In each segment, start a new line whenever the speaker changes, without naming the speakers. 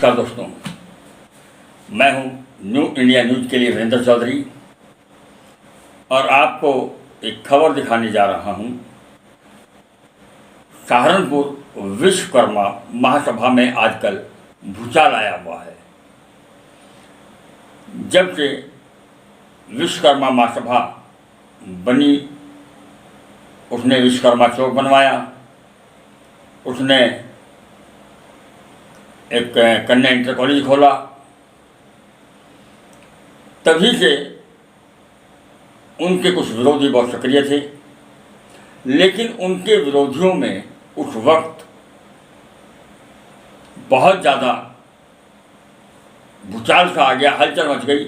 नमस्कार दोस्तों, मैं हूं न्यू इंडिया न्यूज़ के लिए वीरेंद्र चौधरी और आपको एक खबर दिखाने जा रहा हूं। सहारनपुर विश्वकर्मा महासभा में आजकल भूचाल आया हुआ है। जब से विश्वकर्मा महासभा बनी, उसने विश्वकर्मा चौक बनवाया, उसने एक कन्या इंटर कॉलेज खोला। तभी से उनके कुछ विरोधी बहुत सक्रिय थे, लेकिन उनके विरोधियों में उस वक्त बहुत ज़्यादा भूचाल सा आ गया, हलचल मच गई,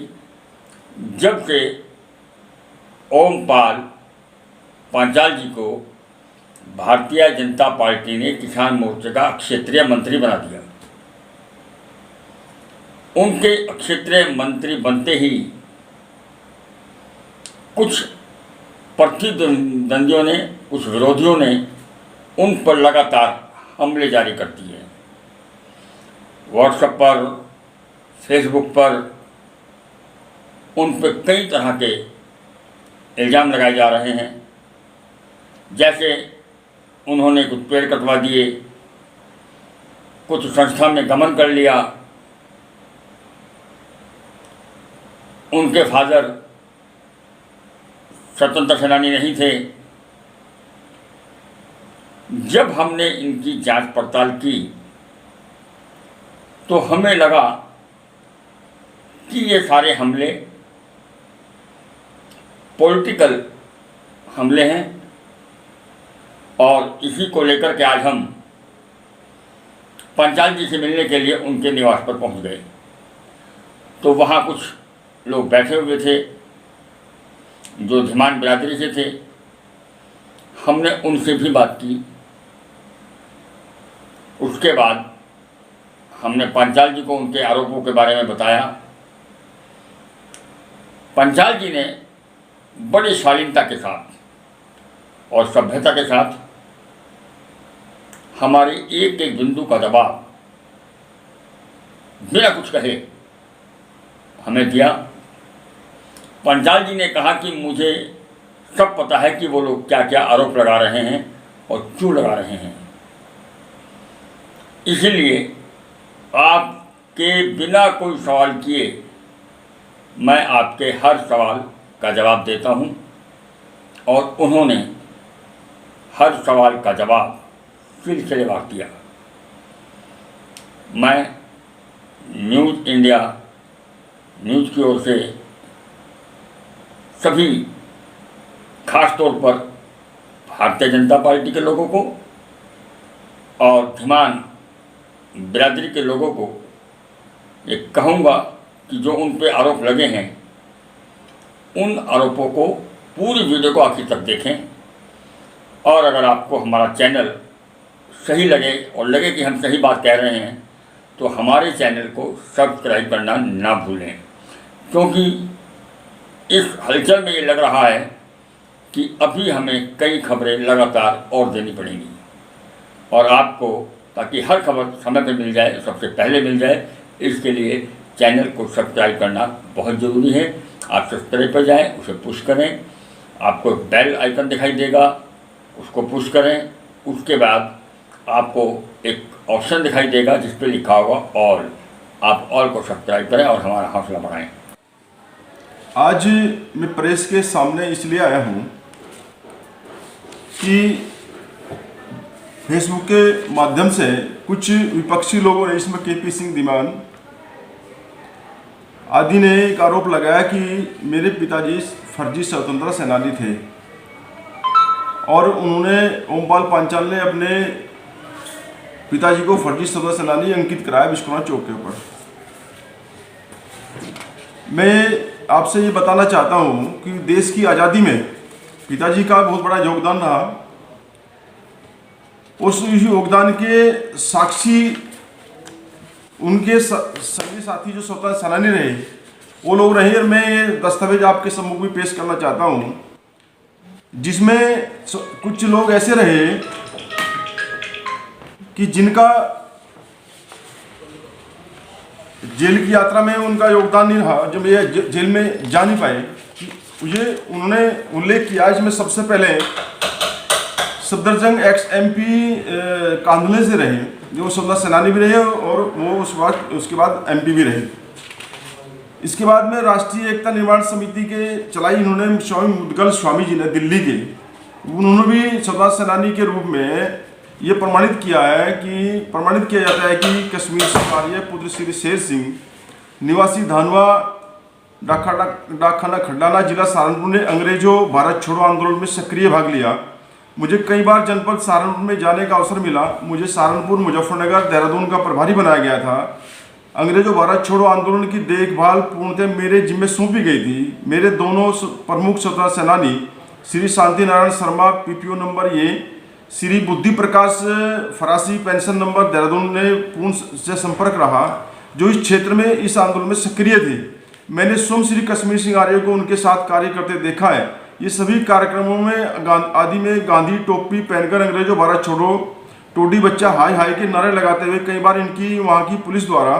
जब से ओमपाल पांचाल जी को भारतीय जनता पार्टी ने किसान मोर्चे का क्षेत्रीय मंत्री बना दिया। उनके क्षेत्रीय मंत्री बनते ही कुछ प्रतिद्वंदियों ने, कुछ विरोधियों ने उन पर लगातार हमले जारी कर दिए। व्हाट्सएप पर, फेसबुक पर उन पर कई तरह के इल्ज़ाम लगाए जा रहे हैं। जैसे उन्होंने कुछ पेड़ कटवा दिए, कुछ संस्था में गमन कर लिया, उनके फादर स्वतंत्र सेनानी नहीं थे। जब हमने इनकी जांच पड़ताल की तो हमें लगा कि ये सारे हमले पॉलिटिकल हमले हैं और इसी को लेकर के आज हम पांचाल जी से मिलने के लिए उनके निवास पर पहुंच गए। तो वहाँ कुछ लोग बैठे हुए थे जो धीमान बिरादरी से थे। हमने उनसे भी बात की। उसके बाद हमने पांचाल जी को उनके आरोपों के बारे में बताया। पांचाल जी ने बड़ी शालीनता के साथ और सभ्यता के साथ हमारे एक एक बिंदु का जवाब बिना कुछ कहे हमें दिया। पांचाल जी ने कहा कि मुझे सब पता है कि वो लोग क्या क्या आरोप लगा रहे हैं और क्यों लगा रहे हैं, इसलिए आपके बिना कोई सवाल किए मैं आपके हर सवाल का जवाब देता हूं। और उन्होंने हर सवाल का जवाब सिलसिलेवार दिया। मैं न्यूज़ इंडिया न्यूज़ की ओर से सभी, खास तौर पर भारतीय जनता पार्टी के लोगों को और धीमान बिरादरी के लोगों को ये कहूँगा कि जो उन पे आरोप लगे हैं, उन आरोपों को, पूरी वीडियो को आखिर तक देखें। और अगर आपको हमारा चैनल सही लगे और लगे कि हम सही बात कह रहे हैं तो हमारे चैनल को सब्सक्राइब करना ना भूलें, क्योंकि इस हलचल में ये लग रहा है कि अभी हमें कई खबरें लगातार और देनी पड़ेंगी और आपको, ताकि हर खबर समय पर मिल जाए, सबसे पहले मिल जाए, इसके लिए चैनल को सब्सक्राइब करना बहुत ज़रूरी है। आप सब्सक्राइब पर जाएं, उसे पुश करें, आपको बेल आइकन दिखाई देगा, उसको पुश करें। उसके बाद आपको एक ऑप्शन दिखाई देगा जिस पर लिखा होगा ऑल, आप ऑल को सब्सक्राइब करें और हमारा हौसला बढ़ाएं।
आज मैं प्रेस के सामने इसलिए आया हूं कि फेसबुक के माध्यम से कुछ विपक्षी लोगों ने, इसमें केपी सिंह धीमान आदि ने एक आरोप लगाया कि मेरे पिताजी फर्जी स्वतंत्रता सेनानी थे और उन्होंने, ओमपाल पांचाल ने अपने पिताजी को फर्जी स्वतंत्रता सेनानी अंकित कराया विश्वकर्मा चौक के ऊपर। मैं आपसे ये बताना चाहता हूँ कि देश की आज़ादी में पिताजी का बहुत बड़ा योगदान रहा। उस योगदान के साक्षी उनके सभी साथी जो स्वतंत्रता सेनानी रहे, वो लोग रहे। और मैं ये दस्तावेज आपके सम्मुख में पेश करना चाहता हूँ, जिसमें कुछ लोग ऐसे रहे कि जिनका जेल की यात्रा में उनका योगदान नहीं रहा, जब ये जेल में जा नहीं पाए, ये उन्होंने उल्लेख किया। इसमें सबसे पहले सफदरजंग एक्स MP कांधले से रहे, जो स्वतंत्रता सेनानी भी रहे और वो उसके बाद MP भी रहे। इसके बाद में राष्ट्रीय एकता निर्माण समिति के चलाई इन्होंने स्वामी मुदगल स्वामी जी ने दिल्ली के, उन्होंने भी स्वतंत्रता सेनानी के रूप में ये प्रमाणित किया जाता है कि कश्मीर सिंह आर्य पुत्र श्री शेर सिंह निवासी धानवा डाकखाना खंडाना जिला सहारनपुर ने अंग्रेजों भारत छोड़ो आंदोलन में सक्रिय भाग लिया। मुझे कई बार जनपद सहारनपुर में जाने का अवसर मिला। मुझे सहारनपुर, मुजफ्फरनगर, देहरादून का प्रभारी बनाया गया था। अंग्रेजों भारत छोड़ो आंदोलन की देखभाल पूर्णतः मेरे जिम्मे सौंपी गई थी। मेरे दोनों प्रमुख स्वतंत्रता सेनानी श्री शांति नारायण शर्मा PPO नंबर ये, श्री बुद्धि प्रकाश फरासी पेंशन नंबर देहरादून ने पूर्ण से संपर्क रहा, जो इस क्षेत्र में इस आंदोलन में सक्रिय थे। मैंने स्वयं श्री कश्मीर सिंह आर्य को उनके साथ कार्य करते देखा है। ये सभी कार्यक्रमों में आदि में गांधी टोपी पहनकर अंग्रेजों भारत छोड़ो, टोडी बच्चा हाय हाय के नारे लगाते हुए कई बार इनकी वहाँ की पुलिस द्वारा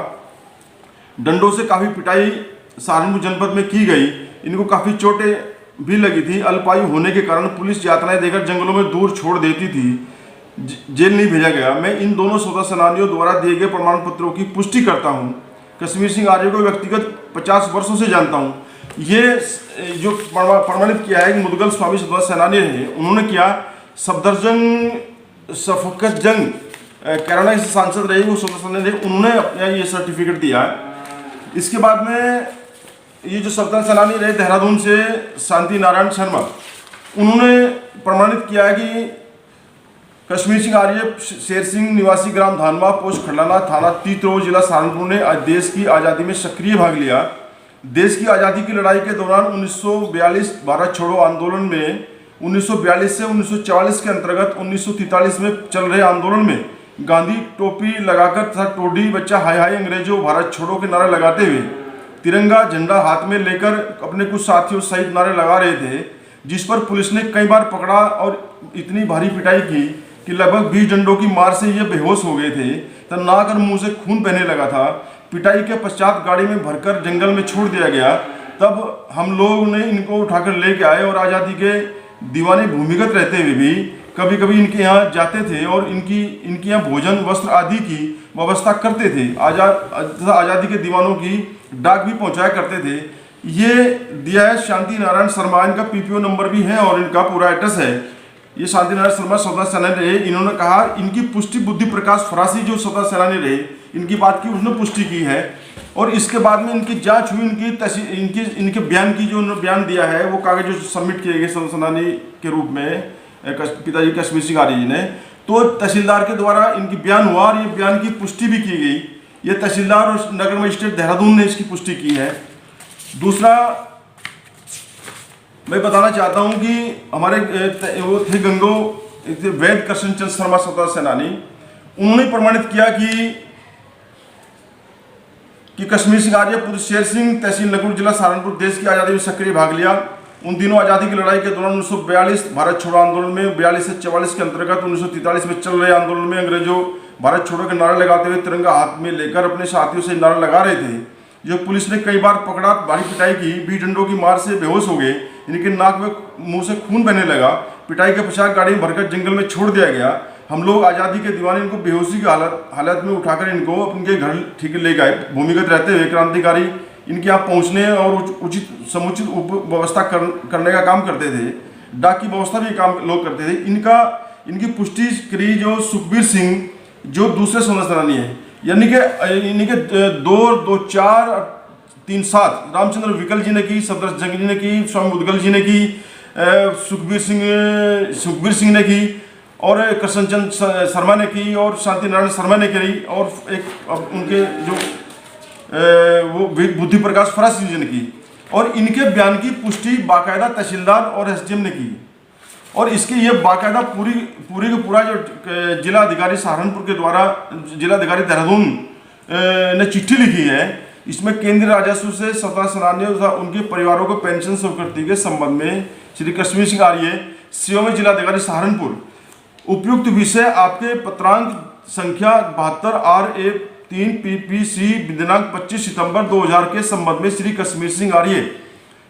डंडों से काफ़ी पिटाई सहारनपुर जनपद में की गई। इनको काफ़ी चोटें भी लगी थी। अल्पायु होने के कारण पुलिस यातनाएं देकर जंगलों में दूर छोड़ देती थी। जेल नहीं भेजा गया। मैं इन दोनों स्वतंत्रता सेनानियों द्वारा दिए गए प्रमाण पत्रों की पुष्टि करता हूं। कश्मीर सिंह आर्य को व्यक्तिगत 50 वर्षों से जानता हूं। ये जो प्रमाणित किया है कि मुदगल स्वामी स्वतंत्रता सेनानी रहे, उन्होंने किया। सफदरजंग शफकतजंग कैराना से सांसद रहे, वो स्वतंत्रता सेनानी रहे, उन्होंने अपना ये सर्टिफिकेट दिया है। इसके बाद में ये जो स्वतंत्रता सेनानी रहे देहरादून से शांति नारायण शर्मा, उन्होंने प्रमाणित किया है कि कश्मीर सिंह आर्य शेर सिंह निवासी ग्राम धानवा पोस्ट खंडाना थाना तीतरो जिला सहारनपुर ने देश की आज़ादी में सक्रिय भाग लिया। देश की आज़ादी की लड़ाई के दौरान 1942 भारत छोड़ो आंदोलन में 1942 से 1944 के अंतर्गत 1943 में चल रहे आंदोलन में गांधी टोपी लगाकर तथा टोडी बच्चा हाय हाय अंग्रेजों भारत छोड़ो के नारे लगाते हुए तिरंगा झंडा हाथ में लेकर अपने कुछ साथियों सहित नारे लगा रहे थे, जिस पर पुलिस ने कई बार पकड़ा और इतनी भारी पिटाई की कि लगभग 20 डंडों की मार से ये बेहोश हो गए थे तब नाक और मुंह से खून बहने लगा था। पिटाई के पश्चात गाड़ी में भरकर जंगल में छोड़ दिया गया। तब हम लोग ने इनको उठाकर लेके आए और आज़ादी के दीवाने भूमिगत रहते हुए भी कभी कभी इनके यहाँ जाते थे और इनके यहाँ भोजन वस्त्र आदि की व्यवस्था करते थे। आज़ादी के दीवानों की डाक भी पहुँचाया करते थे। ये दिया है शांति नारायण शर्मा, इनका PPO नंबर भी है और इनका पूरा एड्रेस है। ये शांति नारायण शर्मा स्वतंत्रता सेनानी रहे। इन्होंने कहा, इनकी पुष्टि बुद्धि प्रकाश फरासी जो स्वतंत्रता सेनानी रहे, इनकी बात की उसने पुष्टि की है। और इसके बाद में इनकी जांच हुई, इनके बयान की जो उन्होंने बयान दिया है वो कागज जो सबमिट किए गए स्वतंत्रता सेनानी के रूप में पिताजी कश्मीर सिंह आर्य जी ने, तो तहसीलदार के द्वारा इनकी बयान हुआ और ये बयान की पुष्टि भी की गई। ये तहसीलदार और नगर मजिस्ट्रेट देहरादून ने इसकी पुष्टि की है। दूसरा मैं बताना चाहता हूं कि हमारे वो थे गंगो वैद कृष्ण चंद्र शर्मा स्वतंत्रता सेनानी, उन्होंने प्रमाणित किया कि कश्मीर सिंह आर्य पुत्र शेर सिंह तहसील नकुल जिला सहारनपुर देश की आज़ादी में सक्रिय भाग लिया। उन दिनों आज़ादी की लड़ाई के दौरान 1942 भारत छोड़ो आंदोलन में 42 से 44 के अंतर्गत 1943 में चल रहे आंदोलन में अंग्रेजों भारत छोड़ो के नारे लगाते हुए तिरंगा हाथ में लेकर अपने साथियों से नारे लगा रहे थे। जो पुलिस ने कई बार पकड़ा, भारी पिटाई की, 20 डंडों की मार से बेहोश हो गए। इनके नाक में मुंह से खून बहने लगा। पिटाई के पश्चात गाड़ी में भरकर जंगल में छोड़ दिया गया। हम लोग आज़ादी के दीवाने इनको बेहोशी की हालत में उठाकर इनको अपने घर ठीक ले गए। भूमिगत रहते हुए क्रांतिकारी इनके यहाँ पहुँचने और उचित समुचित व्यवस्था करने का काम करते थे। डाक की व्यवस्था भी काम लोग करते थे। इनकी पुष्टि करी जो सुखबीर सिंह जो दूसरे स्वतंत्रता सेनानी है, यानी कि इनके 2-4-3-7 रामचंद्र विकल जी ने की, सफदरजंग जी ने की, स्वामी मुदगल जी ने की, सुखबीर सिंह ने की और कृष्णचंद्र शर्मा ने की और शांति नारायण शर्मा ने करी और एक उनके जो वो बुद्धि प्रकाश फरासी जी ने की। और इनके बयान की पुष्टि बाकायदा तहसीलदार और SDM ने की। और इसके ये बाकायदा पूरी का पूरा जो जिला अधिकारी सहारनपुर के द्वारा जिला अधिकारी देहरादून ने चिट्ठी लिखी है। इसमें केंद्रीय राजस्व से स्वतंत्रता सेनानियों तथा उनके परिवारों को पेंशन स्वीकृति के संबंध में श्री कश्मीर सिंह आर्य सेवा में जिला अधिकारी सहारनपुर उपयुक्त विषय आपके पत्रांक संख्या 72 RA 3 PPC दिनांक 25 सितंबर 2000 के संबंध में श्री कश्मीर सिंह आर्य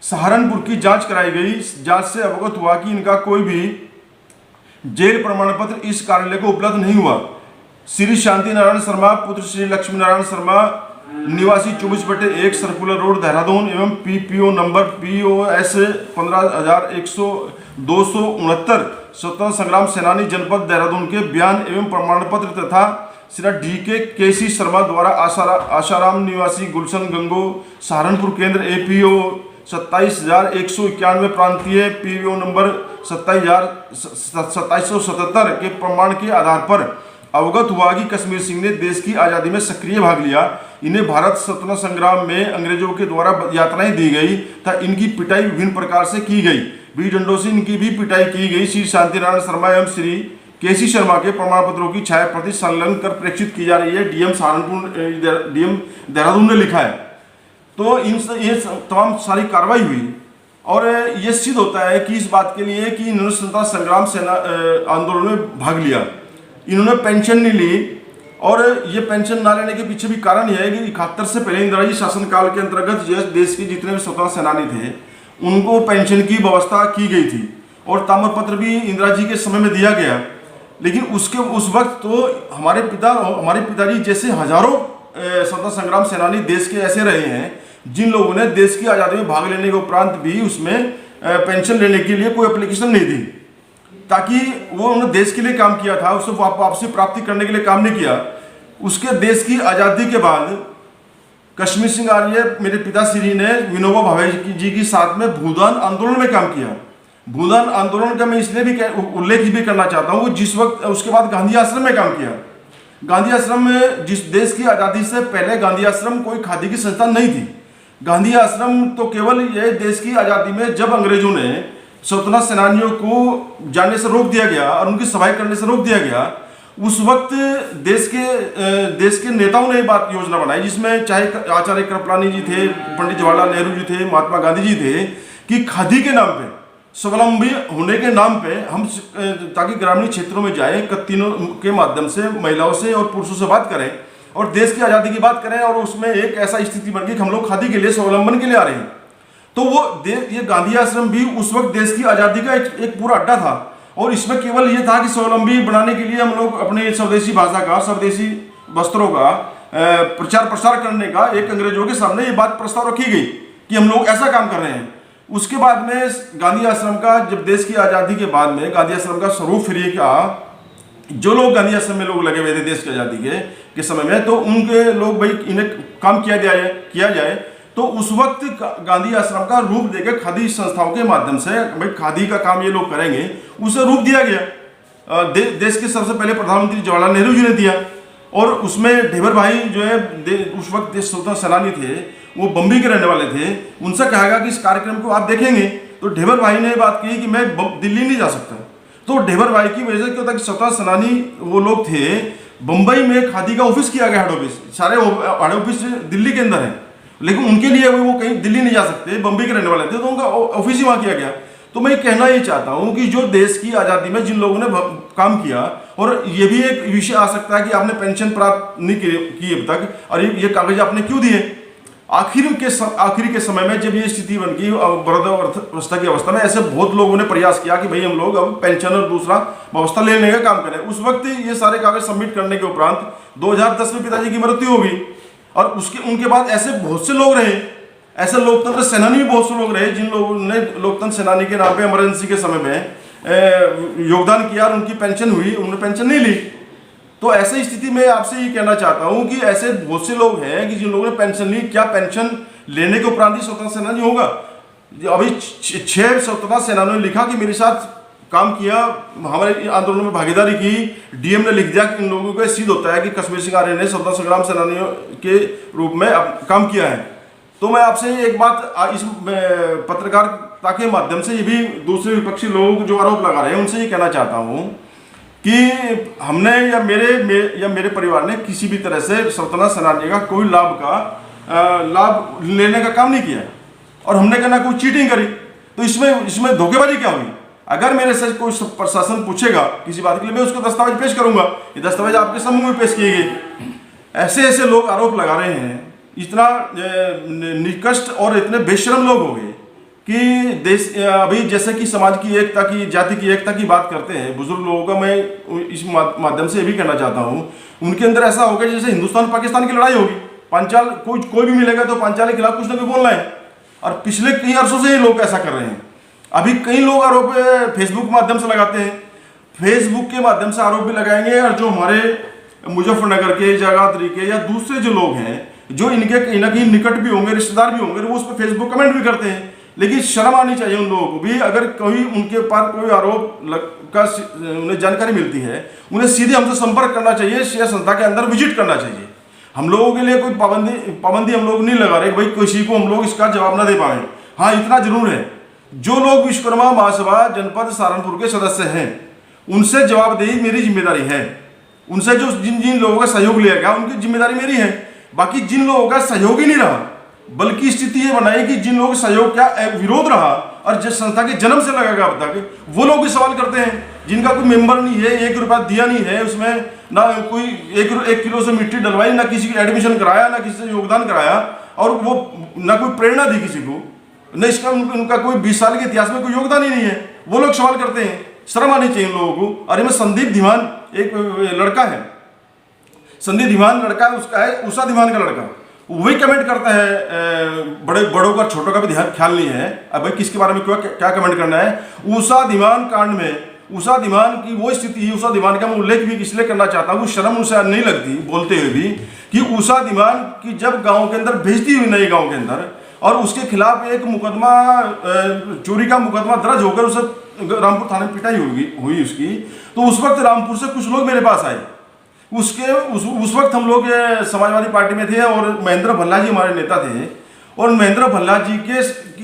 सहारनपुर की जांच कराई गई। जांच से अवगत हुआ कि इनका कोई भी जेल प्रमाण पत्र इस कार्यालय को उपलब्ध नहीं हुआ। श्री शांति नारायण शर्मा पुत्र श्री लक्ष्मी नारायण शर्मा निवासी 24/1 सर्कुलर रोड देहरादून एवं PPO नंबर POS 15,269 स्वतंत्रता संग्राम सेनानी जनपद देहरादून के बयान एवं प्रमाण पत्र तथा श्री DK KC शर्मा द्वारा आशाराम निवासी गुलशन गंगो सहारनपुर केंद्र APO 27,191 प्रांतीय PO नंबर 27,77 के प्रमाण के आधार पर अवगत हुआ कि कश्मीर सिंह ने देश की आज़ादी में सक्रिय भाग लिया। इन्हें भारत स्वतंत्रता संग्राम में अंग्रेजों के द्वारा यातनाएं दी गई तथा इनकी पिटाई विभिन्न प्रकार से की गई। बीज डंडों से इनकी भी पिटाई की गई। श्री शांति नारायण शर्मा एवं श्री KC शर्मा के प्रमाण पत्रों की छाया प्रति संलग्न कर प्रेक्षित की जा रही है। DM देहरादून ने लिखा है। तो ये तमाम सारी कार्रवाई हुई और ये सिद्ध होता है कि इस बात के लिए कि इन्होंने स्वतंत्रता संग्राम सेना आंदोलन में भाग लिया। इन्होंने पेंशन नहीं ली और ये पेंशन ना लेने के पीछे भी कारण यह है कि 71 से पहले इंदिरा जी शासनकाल के अंतर्गत देश के जितने भी स्वतंत्रता सेनानी थे उनको पेंशन की व्यवस्था की गई थी और ताम्रपत्र भी इंदिरा जी के समय में दिया गया। लेकिन उस वक्त तो हमारे पिताजी जैसे हजारों स्वतंत्रता संग्राम सेनानी देश के ऐसे रहे हैं जिन लोगों ने देश की आज़ादी में भाग लेने के उपरांत भी उसमें पेंशन लेने के लिए कोई एप्लीकेशन नहीं दी, ताकि वो उन्होंने देश के लिए काम किया था, उससे वापसी प्राप्ति करने के लिए काम नहीं किया। उसके देश की आज़ादी के बाद कश्मीर सिंह आर्य मेरे पिताश्री ने विनोबा भावे जी के साथ में भूदान आंदोलन में काम किया। भूदान आंदोलन का मैं इसलिए भी उल्लेख भी करना चाहता हूँ, जिस वक्त उसके बाद गांधी आश्रम में काम किया। गांधी आश्रम में जिस देश की आज़ादी से पहले गांधी आश्रम कोई खादी की संस्था नहीं थी। गांधी आश्रम तो केवल ये देश की आज़ादी में जब अंग्रेजों ने स्वतंत्रता सेनानियों को जाने से रोक दिया गया और उनकी सभाएं करने से रोक दिया गया, उस वक्त देश के नेताओं ने बात योजना बनाई, जिसमें चाहे आचार्य कृपलानी जी थे, पंडित जवाहरलाल नेहरू जी थे, महात्मा गांधी जी थे, कि खादी के नाम पे, स्वावलंबी होने के नाम पे हम ताकि ग्रामीण क्षेत्रों में जाए, कत्तीनों के माध्यम से महिलाओं से और पुरुषों से बात करें और देश की आज़ादी की बात करें। और उसमें एक ऐसा स्थिति बन गई कि हम लोग खादी के लिए स्वावलंबन के लिए आ रहे हैं। तो ये गांधी आश्रम भी उस वक्त देश की आज़ादी का एक पूरा अड्डा था और इसमें केवल ये था कि स्वावलंबी बनाने के लिए हम लोग अपने स्वदेशी भाषा का, स्वदेशी वस्त्रों का प्रचार प्रसार करने का एक अंग्रेजों के सामने ये बात प्रस्ताव रखी गई कि हम लोग ऐसा काम कर रहे हैं। उसके बाद में गांधी आश्रम का, जब देश की आज़ादी के बाद में गांधी आश्रम का स्वरूप फिर ये का, जो लोग गांधी आश्रम में लोग लगे हुए थे देश की आज़ादी के समय में, तो उनके लोग भाई इन्हें काम किया जाए तो उस वक्त गांधी आश्रम का रूप देकर खादी संस्थाओं के माध्यम से भाई खादी का काम ये लोग करेंगे, उसे रूप दिया गया। देश के सबसे पहले प्रधानमंत्री जवाहरलाल नेहरू जी ने दिया और उसमें ढेबर भाई जो है उस वक्त देश स्वतंत्रता सेनानी थे, वो बम्बई के रहने वाले थे। उनसे कहा गया कि इस कार्यक्रम को आप देखेंगे, तो ढेबर भाई ने बात की कि मैं दिल्ली नहीं जा सकता। तो ढेबर भाई की वजह से क्या होता कि स्वतंत्रता सेनानी वो लोग थे, बम्बई में खादी का ऑफिस किया गया, हेड ऑफिस, सारे हेड ऑफिस दिल्ली के अंदर है, लेकिन उनके लिए वो कहीं दिल्ली नहीं जा सकते, बम्बई के रहने वाले थे, तो उनका ऑफिस ही वहाँ किया गया। तो मैं कहना ये चाहता हूँ कि जो देश की आज़ादी में जिन लोगों ने काम किया, और ये भी एक विषय आ सकता है कि आपने पेंशन प्राप्त नहीं की अब तक, और ये कागज आपने क्यों दिए। आखिरी के समय में जब ये स्थिति बन गई वृद्धावस्था की अवस्था में, ऐसे बहुत लोगों ने प्रयास किया कि भाई हम लोग अब पेंशन और दूसरा व्यवस्था लेने का काम करें। उस वक्त ये सारे कागज सबमिट करने के उपरांत 2010 में पिताजी की मृत्यु होगी और उनके बाद ऐसे बहुत से लोग रहे, ऐसे लोकतंत्र सेनानी भी बहुत से लोग रहे जिन लोगों ने लोकतंत्र सेनानी के नाम पे इमरजेंसी के समय में योगदान किया और उनकी पेंशन हुई, उन्होंने पेंशन नहीं ली। तो ऐसी स्थिति में आपसे ये कहना चाहता हूँ कि ऐसे बहुत से लोग हैं कि जिन लोगों ने पेंशन ली, क्या पेंशन लेने के उपरांत ही स्वतंत्रता सेनानी होगा? अभी 6 स्वतंत्रता सेनानियों ने लिखा कि मेरे साथ काम किया, हमारे आंदोलन में भागीदारी की, डीएम ने लिख दिया कि इन लोगों को सिद्ध होता है कि कश्मीर सिंह आर्य ने स्वतंत्रता संग्राम सेनानियों के रूप में काम किया है। तो मैं आपसे एक बात इस पत्रकारिता के माध्यम से ये भी दूसरे विपक्षी लोग जो आरोप लगा रहे हैं उनसे ये कहना चाहता हूँ कि हमने या मेरे परिवार ने किसी भी तरह से स्वतंत्रता सेनानी का कोई लाभ लेने का काम नहीं किया और हमने कहना कोई चीटिंग करी। तो इसमें धोखेबाजी क्या हुई? अगर मेरे से कोई प्रशासन पूछेगा किसी बात के लिए, मैं उसको दस्तावेज पेश करूंगा। ये दस्तावेज आपके समूह में पेश किए गए। ऐसे ऐसे लोग आरोप लगा रहे हैं, इतना निकृष्ट और इतने बेशरम लोग हो गए कि देश अभी जैसे कि समाज की एकता की, जाति की एकता की बात करते हैं बुजुर्ग लोगों का, मैं इस माध्यम से ये भी कहना चाहता हूँ, उनके अंदर ऐसा हो गया जैसे हिंदुस्तान पाकिस्तान की लड़ाई होगी। पांचाल कोई भी मिलेगा तो पांचाल के खिलाफ कुछ ना कुछ बोलना है, और पिछले कई वर्षों से ये लोग ऐसा कर रहे हैं। अभी कई लोग आरोप फेसबुक के माध्यम से लगाते हैं, फेसबुक के माध्यम से आरोप भी लगाएंगे, और जो हमारे मुजफ्फरनगर के, जगाधरी के या दूसरे जो लोग हैं जो इनके कहीं ना कहीं निकट भी होंगे, रिश्तेदार भी होंगे, वो उस पर फेसबुक कमेंट भी करते हैं। लेकिन शर्म आनी चाहिए उन लोगों को भी, अगर कोई उनके पास कोई आरोप का उन्हें जानकारी मिलती है, उन्हें सीधे हमसे संपर्क करना चाहिए या संस्था के अंदर विजिट करना चाहिए। हम लोगों के लिए कोई पाबंदी हम लोग नहीं लगा रहे भाई किसी को हम लोग इसका जवाब ना दे पाए। हाँ, इतना जरूर है, जो लोग विश्वकर्मा महासभा जनपद सहारनपुर के सदस्य हैं उनसे जवाबदेही मेरी जिम्मेदारी है। उनसे जो जिन लोगों का सहयोग लिया गया उनकी जिम्मेदारी मेरी है। बाकी जिन लोगों का सहयोग ही नहीं रहा, बल्कि स्थिति ये बनाई कि जिन लोगों का सहयोग क्या विरोध रहा और जिस संस्था के जन्म से लगा अब तक, वो लोग भी सवाल करते हैं जिनका कोई मेंबर नहीं है, 1 रुपया दिया नहीं है, उसमें ना कोई 1 किलो से मिट्टी डलवाई, ना किसी की एडमिशन कराया, ना किसी से योगदान कराया, और वो ना कोई प्रेरणा दी किसी को, न इसका उनका कोई 20 साल के इतिहास में कोई योगदान ही नहीं है। वो लोग सवाल करते हैं, शर्म आनी चाहिए उन लोगों को। और इसमें संदीप धीमान एक लड़का है, संदीप धीमान लड़का है, उसका है उषा धीमान का लड़का, वही कमेंट करता है, बड़ों का छोटों का भी ध्यान ख्याल नहीं है। अब भाई किसके बारे में क्या कमेंट करना है। उषा धीमान कांड में उषा धीमान की वो स्थिति, उषा धीमान का मैं उल्लेख भी इसलिए करना चाहता हूँ, शर्म उसे नहीं लगती बोलते हुए भी, कि उषा धीमान की जब गाँव के अंदर भेजती हुई नए गाँव के अंदर, और उसके खिलाफ एक मुकदमा, चोरी का मुकदमा दर्ज होकर उसे रामपुर थाने में पिटाई हुई उसकी, तो उस वक्त रामपुर से कुछ लोग मेरे पास आए। उस वक्त हम लोग समाजवादी पार्टी में थे और महेंद्र भल्ला जी हमारे नेता थे, और महेंद्र भल्ला जी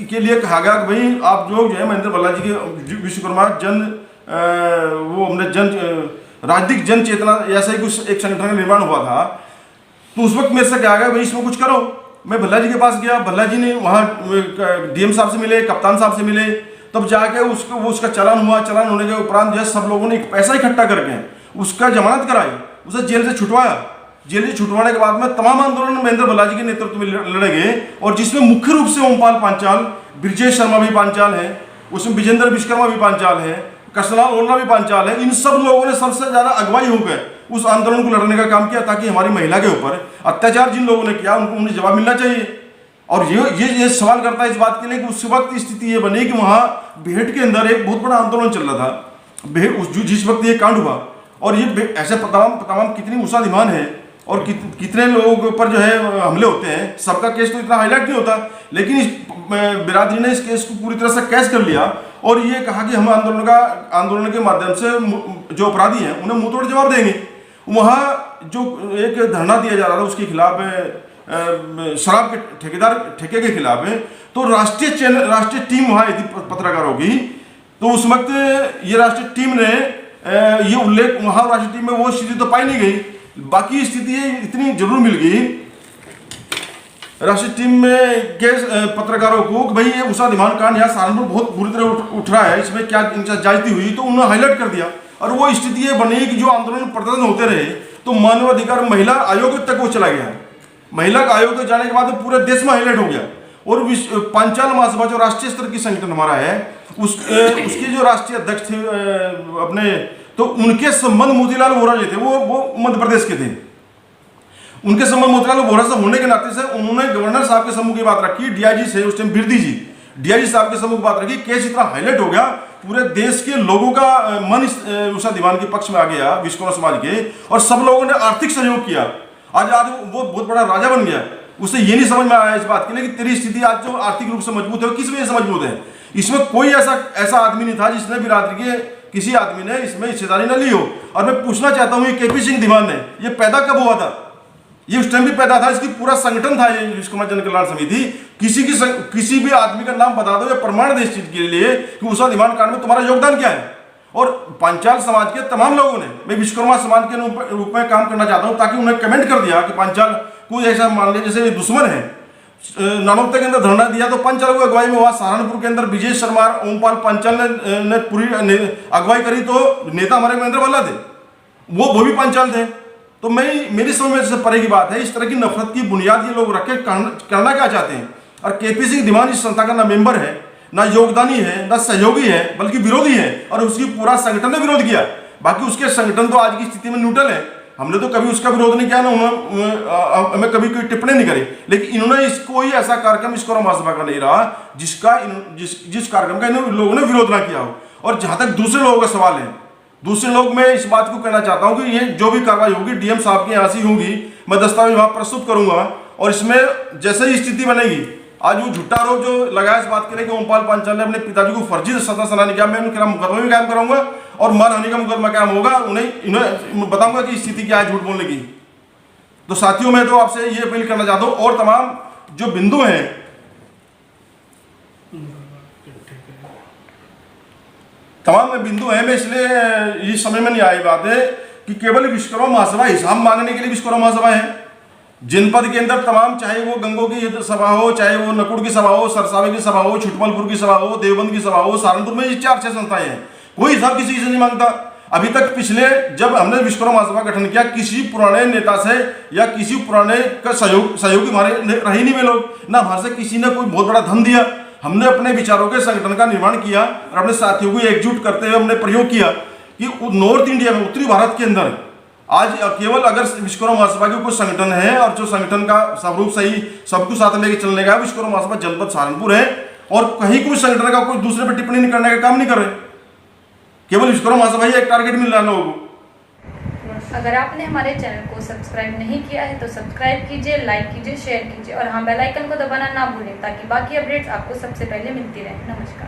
के लिए कहा गया कि भाई आप लोग जो है महेंद्र भल्ला जी के विश्वकर्मा राजनीतिक जन चेतना ऐसा ही कुछ एक संगठन का निर्माण हुआ था। तो उस वक्त मेरे से कहा गया भाई इसमें कुछ करो। मैं भल्ला जी के पास गया, भल्ला जी ने वहाँ डीएम साहब से मिले, कप्तान साहब से मिले, तब जाके उसका चालान हुआ। चालान होने के उपरांत जो है सब लोगों ने पैसा इकट्ठा करके उसका जमानत कराई, उसे जेल से छुटवाया। जेल से छुटवाने के बाद में तमाम आंदोलन महेंद्र भल्ला जी के नेतृत्व में लड़े गए, और जिसमें मुख्य रूप से ओमपाल पांचाल, ब्रिजेश शर्मा भी पांचाल है, उसमें विजेंद्र विश्वकर्मा भी पांचाल है, कृष्णलाल ओलना भी पांचाल है। इन सब लोगों ने सबसे ज्यादा अगुवाई होकर उस आंदोलन को लड़ने का काम किया, ताकि हमारी महिला के ऊपर अत्याचार जिन लोगों ने किया उन्हें जवाब मिलना चाहिए। और ये सवाल करता है इस बात के लिए कि उस वक्त स्थिति ये बनी कि वहां भेट के अंदर एक बहुत बड़ा आंदोलन चल रहा था जिस वक्त ये कांड हुआ। और ये ऐसे तमाम कितनी उषा धीमान है और कितने लोगों पर जो है हमले होते हैं, सबका केस तो इतना हाईलाइट नहीं होता, लेकिन इस बिरादरी ने इस केस को पूरी तरह से कैच कर लिया और ये कहा कि हम आंदोलन के माध्यम से जो अपराधी हैं उन्हें मुंह तोड़ जवाब देंगे। वहाँ जो एक धरना दिया जा रहा था उसके खिलाफ, शराब के ठेके के खिलाफ, तो राष्ट्रीय टीम वहाँ थी पत्रकारों की। तो उस वक्त ये राष्ट्रीय टीम ने ये उल्लेख, वहाँ राष्ट्रीय टीम में वो स्थिति तो पाई नहीं गई, बाकी स्थिति इतनी जरूर मिल गई राष्ट्रीय टीम में के पत्रकारों को कि भाई ये उषा धीमान कांड यहाँ सहारनपुर बहुत बुरी तरह उठ रहा है, इसमें क्या जायती हुई, तो उन्होंने हाईलाइट कर दिया। और वो स्थिति ये बनी कि जो आंदोलन प्रदर्शन होते रहे तो मानवाधिकार महिला आयोग तक वो चला गया। महिला आयोग तक जाने के बाद पूरे देश में हाईलाइट हो गया। और पांचाल महासभा जो राष्ट्रीय स्तर की संगठन हमारा है, उसके जो राष्ट्रीय अध्यक्ष थे अपने, तो उनके संबंध मोतीलाल वोरा जी थे, वो मध्य प्रदेश के थे। उनके संबंध मोतीलाल वोरा से होने के नाते से उन्होंने गवर्नर साहब के सम्मुख की बात रखी, डीआईजी से उस टाइम बिरदी जी, डीआईजी साहब के सम्मुख बात रखी। केस इतना हाईलाइट हो गया, पूरे देश के लोगों का मन उषा धीमान के पक्ष में आ गया, विश्वकर्मा समाज के, और सब लोगों ने आर्थिक सहयोग किया। आज वो बहुत बड़ा राजा बन गया। उसे ये नहीं समझ में आया इस बात के लिए कि तेरी स्थिति आज जो आर्थिक रूप से मजबूत है, किस वजह से मजबूत है। इसमें कोई ऐसा आदमी नहीं था जिसने बिरादरी के किसी आदमी ने इसमें हिस्सेदारी न ली हो। और मैं पूछना चाहता हूँ, ये केपी सिंह धीमान ने ये पैदा कब हुआ था? ये उस टाइम भी पैदा था, इसकी पूरा संगठन था ये विश्वकर्मा जन कल्याण समिति। किसी भी आदमी का नाम बता दो या प्रमाण दे इस चीज के लिए कि उषा धीमान कांड में तुम्हारा योगदान क्या है। और पांचाल समाज के तमाम लोगों ने, मैं विश्वकर्मा समाज के रूप में काम करना चाहता हूं, ताकि उन्हें कमेंट कर दिया कि पांचाल को ऐसा मान लिया जैसे दुश्मन है। नानोत्ते के अंदर धरना दिया तो पांचाल को अगुवाई में हुआ। सहारनपुर के अंदर विजय शर्मा, ओमपाल पांचाल ने पूरी अगुवाई करी, तो नेता हमारे महेंद्र भल्ला थे, वो भी पांचाल थे। तो मेरी समझ में से परे की बात है, इस तरह की नफरत की बुनियाद ये लोग रख के करना क्या चाहते हैं। और केपी सिंह धीमान इस संस्था का ना मेंबर है, ना योगदानी है, ना सहयोगी है, बल्कि विरोधी है, और उसकी पूरा संगठन ने विरोध किया। बाकी उसके संगठन तो आज की स्थिति में न्यूट्रल है, हमने तो कभी उसका विरोध नहीं किया ना, हमें कभी कोई टिप्पणी नहीं करी। लेकिन इन्होंने इसको ही ऐसा कार्यक्रम इस कोरोना महासभा का नहीं रहा जिसका जिस कार्यक्रम का इन लोगों ने विरोध ना किया हो। और जहां तक दूसरे लोगों का सवाल है, दूसरे लोग मैं इस बात को कहना चाहता हूं कि ये जो भी कार्रवाई होगी डीएम साहब की यहाँ से होगी, मैं दस्तावेज वहां प्रस्तुत करूंगा। और इसमें जैसे ही स्थिति बनेगी, आज वो झूठा आरोप जो लगाया इस बात के लिए कि ओमपाल पांचाल ने अपने पिताजी को फर्जी सत्ता सलाहनी किया, मैं उनके मुकदमा भी कायम कराऊंगा और मानहानि का मुकदमा कायम होगा। इन्हें बताऊंगा कि स्थिति क्या है झूठ बोलने की। तो साथियों, मैं तो आपसे ये अपील करना चाहता हूं, और तमाम जो बिंदु हैं, मैं इसलिए इस समय में नहीं आई बात है कि केवल विश्वकर्मा महासभा हिसाब मांगने के लिए विश्वकर्मा महासभा है। जनपद के अंदर तमाम, चाहे वो गंगो की सभा हो, चाहे वो नकुड़ की सभा हो, सरसावे की सभा हो, छुटमलपुर की सभा हो, देवबंद की सभा हो, सहारनपुर में ये 4-6 संस्थाएं हैं, कोई हिसाब किसी से नहीं मांगता। अभी तक पिछले जब हमने विश्वकर्मा महासभा गठन किया, किसी पुराने नेता से या किसी पुराने का सहयोगी हमारे रहे नहीं वे लोग, ना हमारे से किसी ने कोई बहुत बड़ा धन दिया। हमने अपने विचारों के संगठन का निर्माण किया और अपने साथियों को एकजुट करते हुए हमने प्रयोग किया कि नॉर्थ इंडिया में, उत्तरी भारत के अंदर आज केवल अगर विश्वकर्मा महासभा के कोई संगठन है और जो संगठन का स्वरूप सही सबको साथ लेके चलने का, विश्वकर्मा महासभा जनपद सहारनपुर है। और कहीं कोई संगठन का कोई दूसरे पर टिप्पणी नहीं करने का काम नहीं कर रहे, केवल विश्वकर्मा महासभा ही एक टारगेट मिल रहा है लोगों को।
अगर आपने हमारे चैनल को सब्सक्राइब नहीं किया है तो सब्सक्राइब कीजिए, लाइक कीजिए, शेयर कीजिए और हाँ, बेल आइकन को दबाना ना भूलें ताकि बाकी अपडेट्स आपको सबसे पहले मिलती रहें। नमस्कार।